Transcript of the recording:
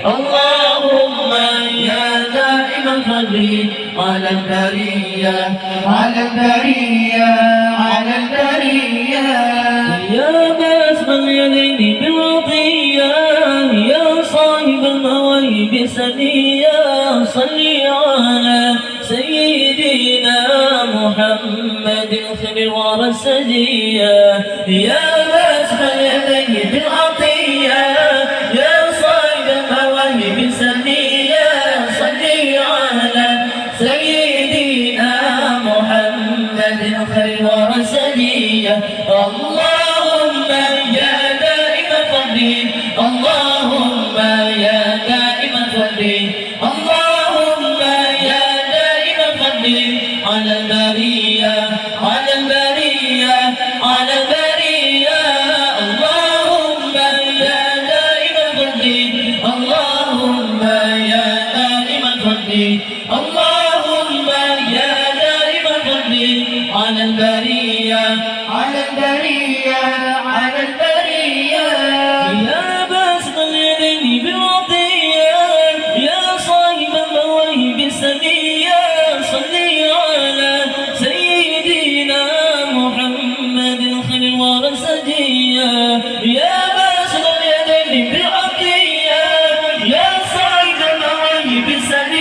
اللهم يا دائم الفضل على البرية على البرية على البرية يا باسم اليدين بالعطية يا صاحب المواهب سنية صل على سيدنا محمد خير الورى السجية يا باسم اليدين بالعطية يا صاحب المواهب سنية صل على سيدنا محمد خير الورى السجية اللهم يا دائم فضلي اللهم يا دائم فضلي اللهم يا دائم فضلي على البرية على البرية على البرية اللهم يا دائم فضلي اللهم يا دائم فضلي اللهم يا دائم فضلي على البرية على البرية على البرية يا باسم اليدين بالعطية يا صاحب المواهب السنية صل على سيدنا محمد خير الورى السجية يا باسم اليدين بالعطية يا صاحب المواهب السنية